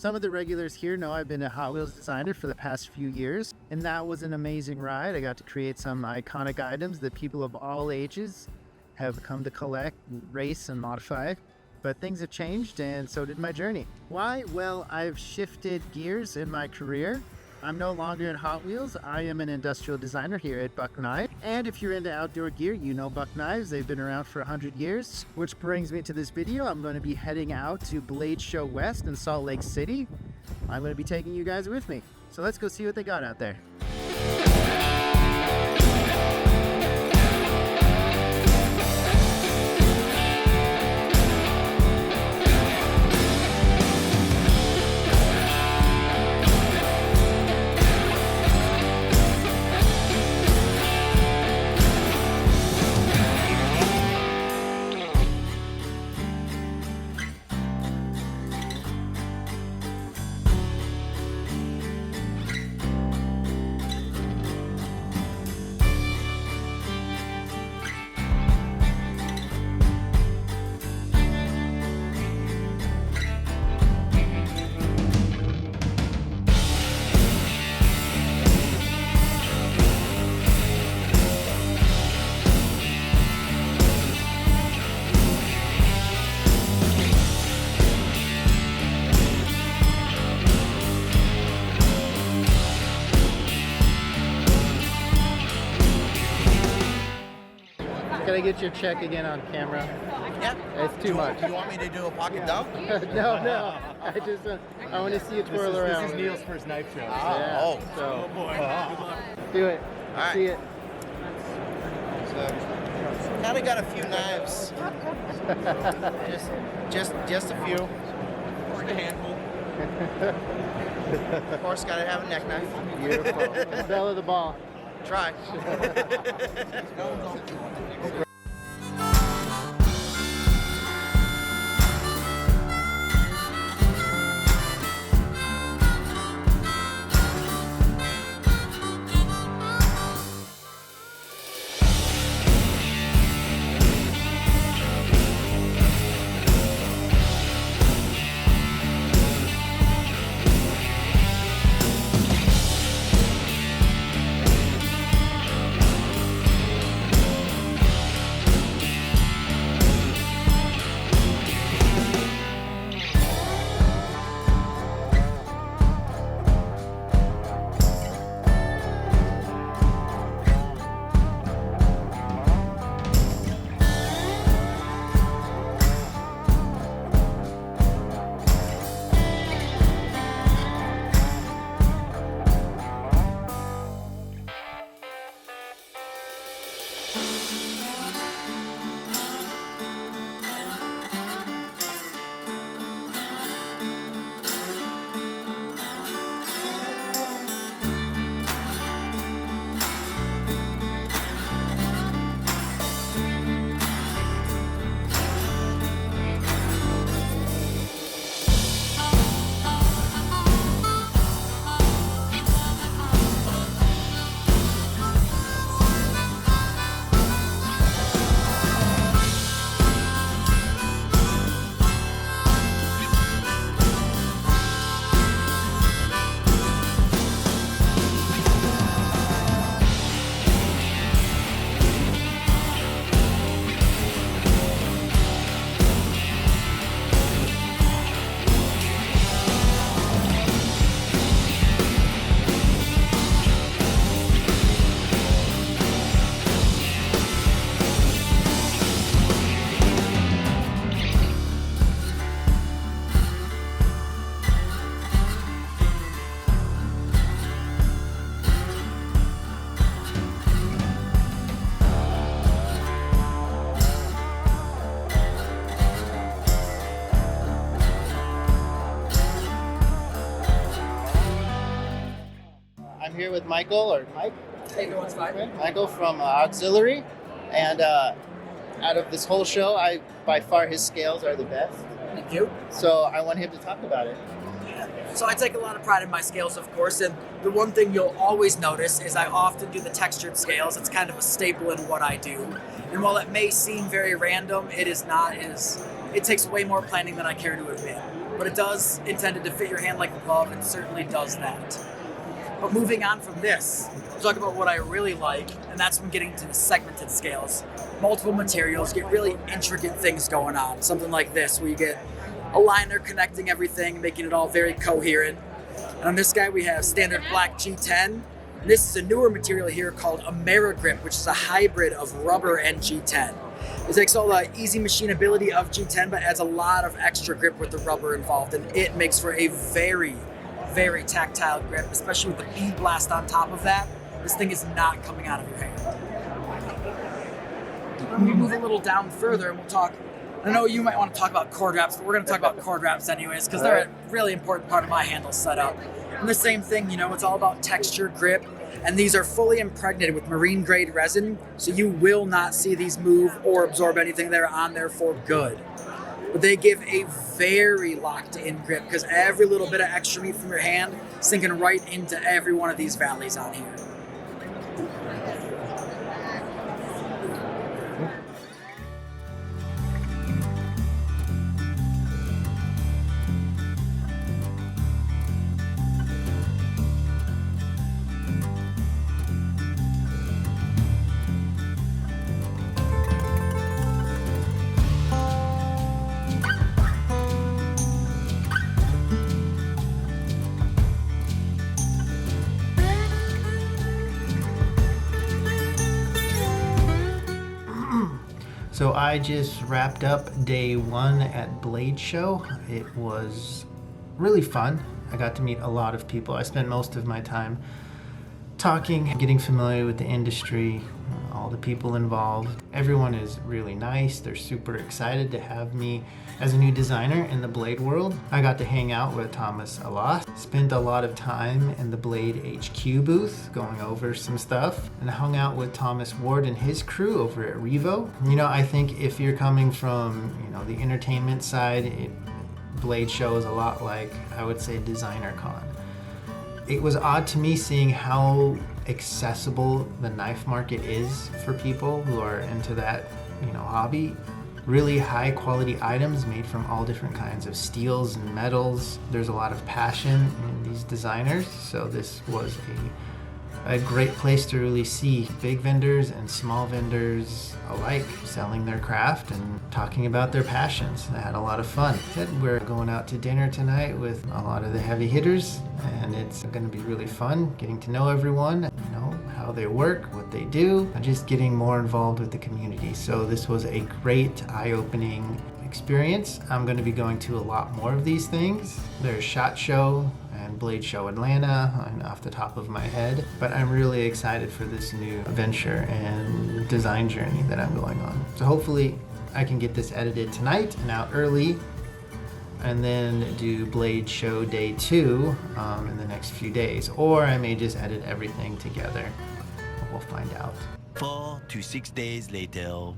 Some of the regulars here know I've been a Hot Wheels designer for the past few years, and that was an amazing ride. I got to create some iconic items that people of all ages have come to collect, race, and modify. But things have changed, and so did my journey. Why? Well, I've shifted gears in my career. I'm no longer in Hot Wheels. I am an industrial designer here at Buck Knives. And if you're into outdoor gear, you know Buck Knives. They've been around for 100 years. Which brings me to this video. I'm going to be heading out to Blade Show West in Salt Lake City. I'm going to be taking you guys with me. So let's go see what they got out there. Can I get your check again on camera? Yeah. It's too much. You want me to do a pocket dump? No. I want to see you twirl around. This is Neil's first knife show. Yeah, Oh. so Oh boy. Good luck. do it. All right. See it. So, kind of got a few knives. just a few. Just a handful. Of course, got to have a neck knife. Beautiful. Bell of the ball. Try. I'm here with Michael, or Mike. Hey, everyone's fine. Michael from Auxiliary, and out of this whole show, by far his scales are the best. Thank you. So I want him to talk about it. So I take a lot of pride in my scales, of course, and the one thing you'll always notice is I often do the textured scales. It's kind of a staple in what I do. And while it may seem very random, it is not. It takes way more planning than I care to admit. but it does intended to fit your hand like a glove, and certainly does that. But moving on from this, we'll talk about what I really like, and that's when getting to the segmented scales. Multiple materials, get really intricate things going on. Something like this, where you get a liner connecting everything, making it all very coherent. And on this guy, we have standard black G10. This is a newer material here called AmeriGrip, which is a hybrid of rubber and G10. It takes all the easy machinability of G10, but adds a lot of extra grip with the rubber involved, and it makes for a very, very tactile grip, especially with the bead blast on top of that. This thing is not coming out of your hand. When we move a little down further, and we'll talk, I know you might want to talk about cord wraps, but we're going to talk about cord wraps anyways, because they're a really important part of my handle setup. And the same thing, it's all about texture, grip, and these are fully impregnated with marine grade resin, so you will not see these move or absorb anything that are on there for good. But they give a very locked in grip, because every little bit of extra meat from your hand is sinking right into every one of these valleys on here. So I just wrapped up day 1 at Blade Show. It was really fun. I got to meet a lot of people. I spent most of my time talking, getting familiar with the industry, all the people involved. Everyone is really nice. They're super excited to have me as a new designer in the blade world. I got to hang out with Thomas a lot, spent a lot of time in the Blade HQ booth going over some stuff, and hung out with Thomas Ward and his crew over at Revo. I think if you're coming from the entertainment side, Blade Show is a lot like, I would say, Designer Con. It was odd to me seeing how accessible the knife market is for people who are into that, hobby. Really high quality items made from all different kinds of steels and metals. There's a lot of passion in these designers, so this was a great place to really see big vendors and small vendors alike selling their craft and talking about their passions. I had a lot of fun. We're going out to dinner tonight with a lot of the heavy hitters, and it's going to be really fun getting to know everyone, how they work, what they do, and just getting more involved with the community. So this was a great eye-opening experience. I'm going to be going to a lot more of these things. There's SHOT Show and Blade Show Atlanta, off the top of my head, but I'm really excited for this new venture and design journey that I'm going on. So hopefully I can get this edited tonight and out early, and then do Blade Show Day 2 in the next few days, or I may just edit everything together. We'll find out. 4 to 6 days later.